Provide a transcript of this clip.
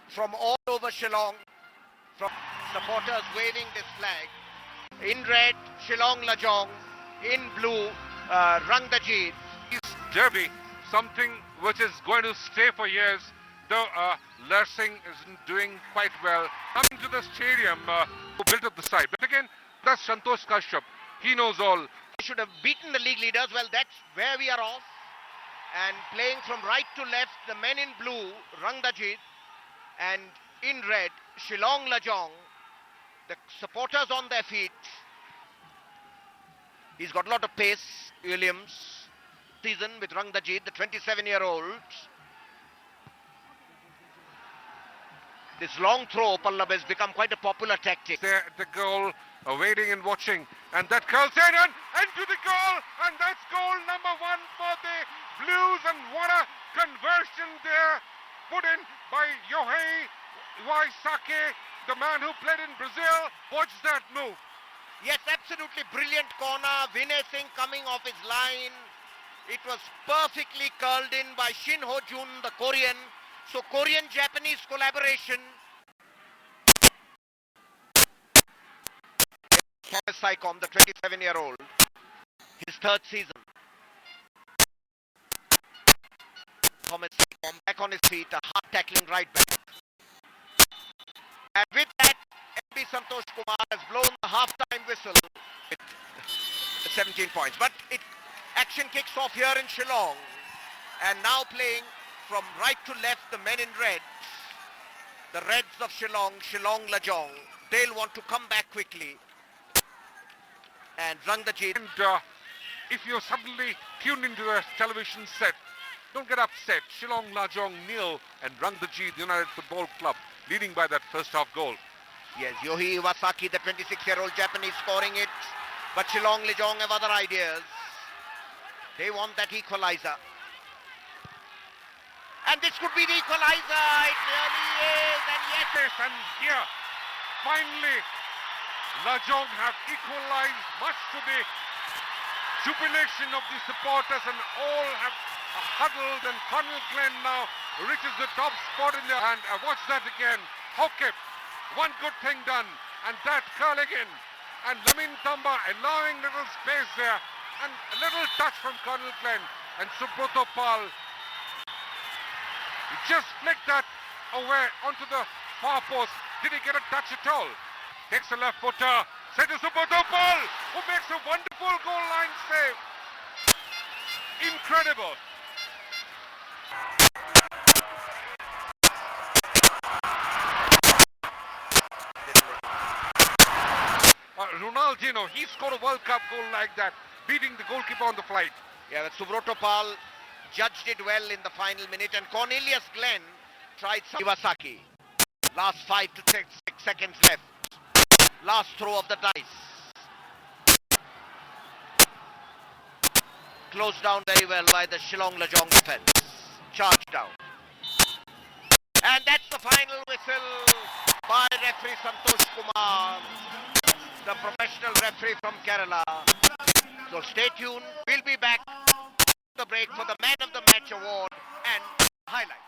from all over Shillong, from supporters waving this flag. In red, Shillong Lajong. In blue, Rangdajit. Derby, something which is going to stay for years, though Lersing isn't doing quite well. Coming to the stadium, who built up the side. But again, that's Santosh Kashyap. He knows all. They should have beaten the league leaders. Well, that's where we are off. And playing from right to left, the men in blue, Rangdajit, and in red, Shillong Lajong. The supporters on their feet. He's got a lot of pace, Williams. Season with Rangdajit, the 27-year-old. This long throw, Pallab, has become quite a popular tactic. The goal, waiting and watching. And that curls in and to the goal. And that's goal number 1 for the Blues. And what a conversion there put in by Yohei Iwaisake, the man who played in Brazil. Watch that move. Yes, absolutely brilliant corner. Vinay Singh coming off his line. It was perfectly curled in by Shin Ho Jun, the Korean. So Korean-Japanese collaboration. Thomas Saikom, the 27-year-old. His 3rd season. Thomas Saikom back on his feet, a hard tackling right back. And with that, MB Santosh Kumar has blown the half-time whistle with 17 points. But action kicks off here in Shillong. And now playing from right to left, the men in red. The Reds of Shillong, Shillong Lajong. They'll want to come back quickly. And Rangdajit. And if you're suddenly tuned into the television set, don't get upset. Shillong Lajong nil and Rangdajit United Football Club leading by that first half goal. Yes, Yohei Iwasaki, the 26-year-old Japanese, scoring it. But Shillong Lajong have other ideas. They want that equalizer. And this could be the equalizer. It really is. And yes. And here, finally, Lajong have equalized, much to the jubilation of the supporters, and all have huddled. And Connell Glenn now reaches the top spot in there. And watch that again. Hokip, one good thing done. And that curl again. And Lamin Tamba allowing little space there. And a little touch from Connell Glenn. And Subroto Pal, he just flicked that away onto the far post. Did he get a touch at all? Takes a left footer. Set to Subroto Pal, who makes a wonderful goal line save. Incredible. Ronaldinho, he scored a World Cup goal like that, beating the goalkeeper on the flight. Yeah, but Subroto Pal judged it well in the final minute, and Cornelius Glenn tried some. Iwasaki. Last 5 to 6 seconds left. Last throw of the dice. Closed down very well by the Shillong Lajong defense. Charged down. And that's the final whistle by referee Santosh Kumar, the professional referee from Kerala. So stay tuned. We'll be back the break for the Man of the Match award and highlights.